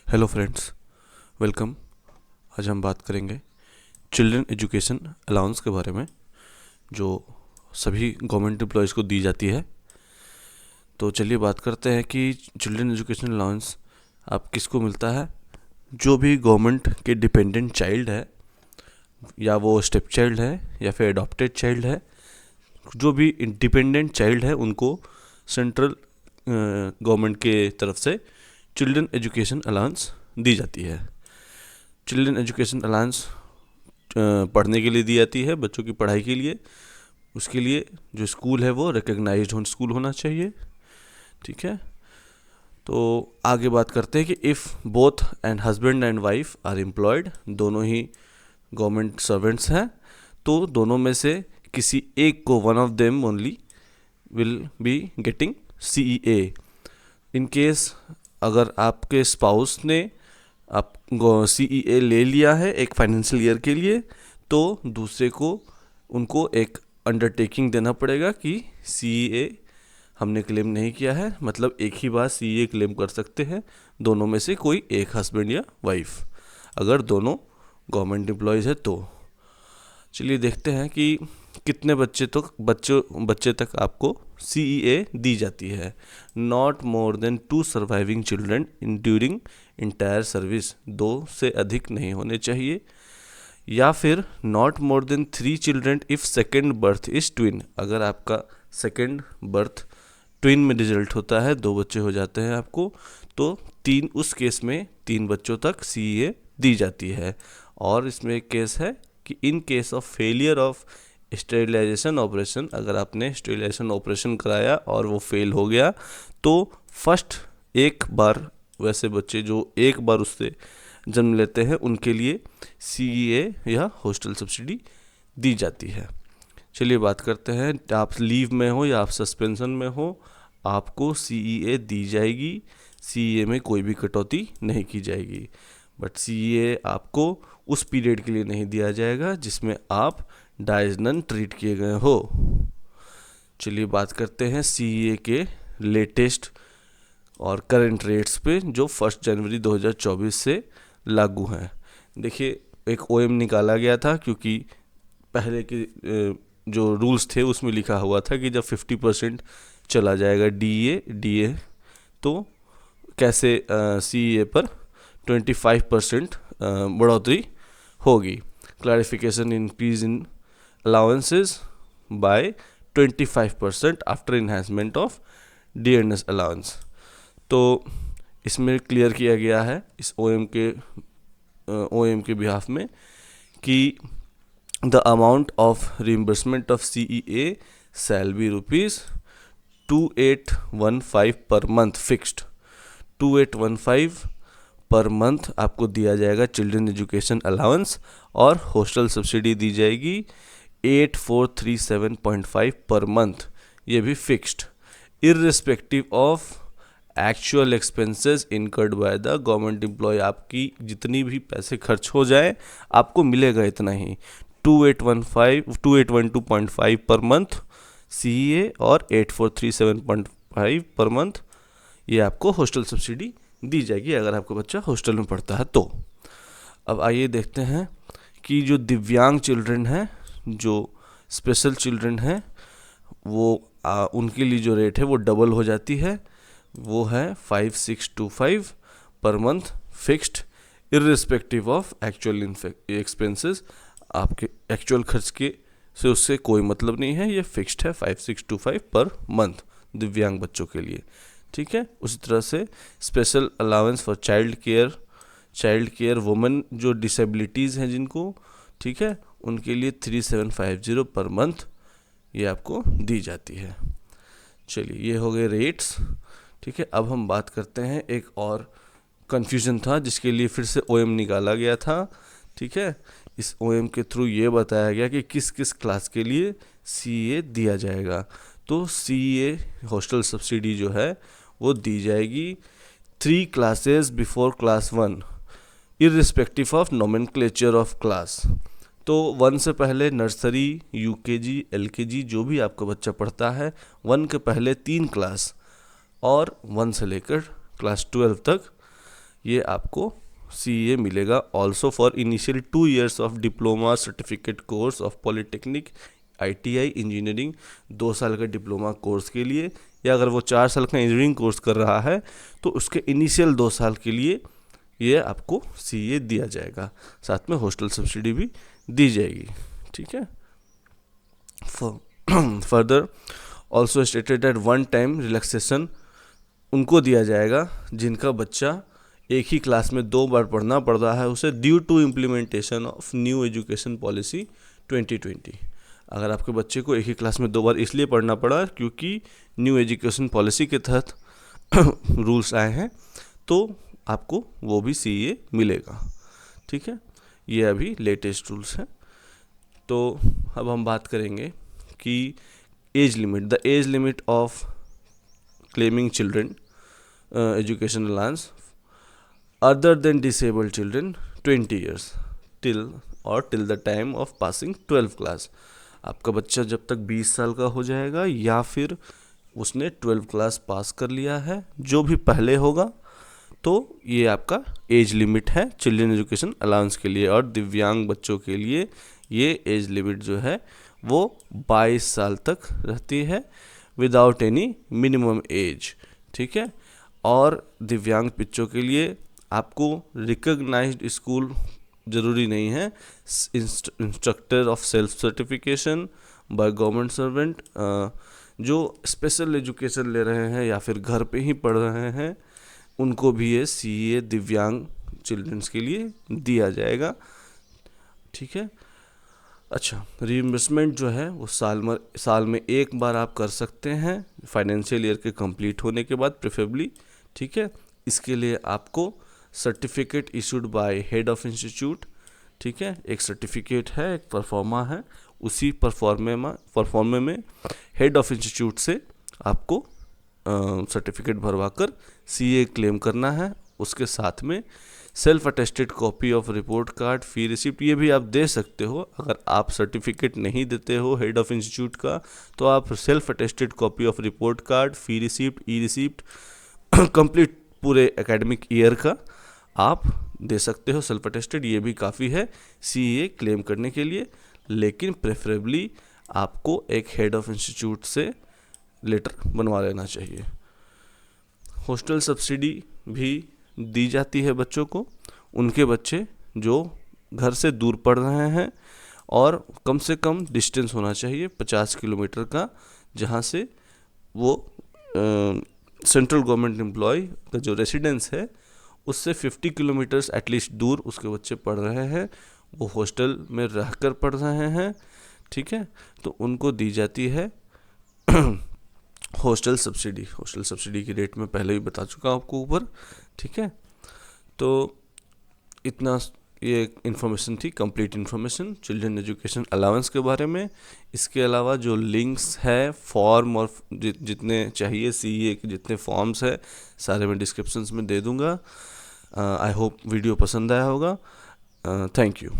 Hello friends, welcome. आज हम बात करेंगे चिल्ड्रन एजुकेशन अलाउंस के बारे में, जो सभी गवर्नमेंट एम्प्लॉयज़ को दी जाती है। तो चलिए बात करते हैं कि चिल्ड्रन एजुकेशन अलाउंस आप किसको मिलता है। जो भी गवर्नमेंट के डिपेंडेंट चाइल्ड है, या वो स्टेप चाइल्ड है या फिर अडॉप्टेड चाइल्ड है, जो भी डिपेंडेंट चाइल्ड है उनको सेंट्रल गवर्नमेंट के तरफ से चिल्ड्रन एजुकेशन अलाउंस दी जाती है। चिल्ड्रन एजुकेशन अलाउंस पढ़ने के लिए दी जाती है, बच्चों की पढ़ाई के लिए। उसके लिए जो स्कूल है वो रिकग्नाइज्ड स्कूल होना चाहिए, ठीक है। तो आगे बात करते हैं कि if both and husband and wife are employed, दोनों ही गवर्नमेंट सर्वेंट्स हैं, तो दोनों में से किसी एक को, one of them only will be getting CEA। In case अगर आपके स्पाउस ने आप CEA ले लिया है एक फाइनेंशियल ईयर के लिए, तो दूसरे को उनको एक अंडरटेकिंग देना पड़ेगा कि CEA हमने क्लेम नहीं किया है। मतलब एक ही बार CEA क्लेम कर सकते हैं दोनों में से कोई एक, हस्बैंड या वाइफ, अगर दोनों गवर्नमेंट एम्प्लॉयज़ है तो। चलिए देखते हैं कि कितने बच्चे तक आपको CEA दी जाती है। Not more than 2 surviving children during entire service, 2 से अधिक नहीं होने चाहिए। या फिर not more than 3 children if second birth is twin, अगर आपका सेकेंड बर्थ ट्विन में रिजल्ट होता है, 2 बच्चे हो जाते हैं आपको, तो 3, उस केस में 3 बच्चों तक CEA दी जाती है। और इसमें एक केस है कि in case of failure of sterilisation operation, अगर आपने स्टेरिलाइजेशन ऑपरेशन कराया और वो फेल हो गया, तो फर्स्ट एक बार वैसे बच्चे जो एक बार उससे जन्म लेते हैं उनके लिए CEA या हॉस्टल सब्सिडी दी जाती है। चलिए बात करते हैं, आप लीव में हो या आप सस्पेंशन में हो, आपको CEA दी जाएगी। CEA में कोई भी कटौती नहीं की जाएगी, बट CEA आपको उस पीरियड के लिए नहीं दिया जाएगा जिसमें आप डायजनन ट्रीट किए गए हो। चलिए बात करते हैं CEA के लेटेस्ट और करंट रेट्स पे, जो 1 जनवरी 2024 से लागू हैं। देखिए, एक OM निकाला गया था, क्योंकि पहले के जो रूल्स थे उसमें लिखा हुआ था कि जब 50% चला जाएगा DA, तो कैसे CEA पर 25% बढ़ोतरी होगी। Clarification increase in allowances by 25% after enhancement of dearness allowance. तो इसमें क्लियर किया गया है इस OM के बिहाफ में कि the amount of reimbursement of CEA shall be ₹2815 per month fixed. 2815 per month आपको दिया जाएगा चिल्ड्रन एजुकेशन अलाउंस, और हॉस्टल सब्सिडी दी जाएगी 8437.5 पर मंथ, ये भी fixed, irrespective of actual expenses incurred by the government employ. आपकी जितनी भी पैसे खर्च हो जाए आपको मिलेगा इतना ही, 2812.5 पर मंथ CEA और 8437.5 पर मंथ ये आपको हॉस्टल सब्सिडी दी जाएगी अगर आपका बच्चा हॉस्टल में पढ़ता है तो। अब आइए देखते हैं कि जो दिव्यांग चिल्ड्रन हैं, जो स्पेशल चिल्ड्रन हैं, वो उनके लिए जो रेट है वो डबल हो जाती है। वो है 5625 per month fixed, irrespective of actual expenses. आपके एक्चुअल खर्च के से उससे कोई मतलब नहीं है, ये फिक्स्ड है 5625 पर मंथ दिव्यांग बच्चों के लिए, ठीक है। उसी तरह से special allowance for child care women, जो डिसेबिलिटीज़ हैं जिनको, ठीक है, उनके लिए 3750 पर मंथ ये आपको दी जाती है। चलिए, ये हो गए रेट्स, ठीक है। अब हम बात करते हैं, एक और कन्फ्यूज़न था जिसके लिए फिर से OM निकाला गया था, ठीक है। इस OM के थ्रू ये बताया गया कि किस किस क्लास के लिए CEA दिया जाएगा। तो CEA हॉस्टल सब्सिडी जो है वो दी जाएगी 3 classes before class 1, irrespective of nomenclature of class. तो 1 से पहले नर्सरी, UKG, LKG जो भी आपका बच्चा पढ़ता है, 1 के पहले 3 क्लास, और 1 से लेकर क्लास 12 तक ये आपको CA मिलेगा। Also for initial 2 years of diploma certificate course of polytechnic ITI engineering, 2 साल का डिप्लोमा कोर्स के लिए, या अगर वो 4 साल का इंजीनियरिंग कोर्स कर रहा है तो उसके इनिशियल 2 साल के लिए ये आपको CA दिया जाएगा। साथ में हॉस्टल सब्सिडी भी दी जाएगी। ठीक है। Further also stated that one time relaxation उनको दिया जाएगा जिनका बच्चा एक ही क्लास में 2 बार पढ़ना पड़ रहा है उसे, due to implementation of new education policy 2020। अगर आपके बच्चे को एक ही क्लास में 2 बार इसलिए पढ़ना पड़ा क्योंकि न्यू एजुकेशन पॉलिसी के तहत रूल्स आए हैं, तो आपको वो भी CA मिलेगा। ठीक है, ये अभी लेटेस्ट रूल्स हैं। तो अब हम बात करेंगे कि age limit, the age limit of claiming children education allowance other than disabled children 20 years till the time of passing 12th class. आपका बच्चा जब तक 20 साल का हो जाएगा या फिर उसने 12th क्लास पास कर लिया है, जो भी पहले होगा, तो ये आपका एज लिमिट है चिल्ड्रन एजुकेशन अलाउंस के लिए। और दिव्यांग बच्चों के लिए ये एज लिमिट जो है वो 22 साल तक रहती है विदाउट एनी मिनिमम एज। ठीक है। और दिव्यांग बच्चों के लिए आपको रिकॉग्नाइज्ड स्कूल ज़रूरी नहीं है, instructor of self certification by government servant जो स्पेशल एजुकेशन ले रहे हैं या फिर घर पे ही पढ़ रहे हैं, उनको भी ये CA दिव्यांग चिल्ड्रंस के लिए दिया जाएगा। ठीक है। अच्छा, रीइंबर्समेंट जो है वो साल में एक बार आप कर सकते हैं, फाइनेंशियल ईयर के कंप्लीट होने के बाद प्रेफरेबली। ठीक है। इसके लिए आपको certificate issued by head of institute. ठीक है, एक सर्टिफिकेट है, एक परफॉर्मा है, उसी परफॉर्मे में हेड ऑफ इंस्टीट्यूट से आपको सर्टिफिकेट भरवा कर CA क्लेम करना है। उसके साथ में self attested copy of report card, fee receipt, ये भी आप दे सकते हो। अगर आप सर्टिफिकेट नहीं देते हो हेड ऑफ इंस्टीट्यूट का, तो आप self attested copy of report card, fee receipt, E receipt complete पूरे एकेडमिक ईयर का आप दे सकते हो सेल्फ अटेस्टेड। ये भी काफ़ी है CA क्लेम करने के लिए, लेकिन प्रेफरेबली आपको एक हेड ऑफ इंस्टीट्यूट से लेटर बनवा लेना चाहिए। हॉस्टल सब्सिडी भी दी जाती है बच्चों को, उनके बच्चे जो घर से दूर पढ़ रहे हैं और कम से कम डिस्टेंस होना चाहिए 50 किलोमीटर का, जहाँ से वो सेंट्रल गवर्नमेंट एम्प्लॉय का जो रेसिडेंस है उससे 50 किलोमीटर्स एटलीस्ट दूर उसके बच्चे पढ़ रहे हैं, वो हॉस्टल में रहकर पढ़ रहे हैं। ठीक है। तो उनको दी जाती है हॉस्टल सब्सिडी। हॉस्टल सब्सिडी की रेट मैं पहले ही बता चुका हूँ आपको ऊपर। ठीक है। तो इतना ये इन्फॉर्मेशन थी, complete information children education allowance के बारे में। इसके अलावा जो लिंक्स है फॉर्म और जितने चाहिए CA के जितने फॉर्म्स है सारे मैं डिस्क्रिप्शंस में दे दूँगा। आई होप वीडियो पसंद आया होगा। Thank you.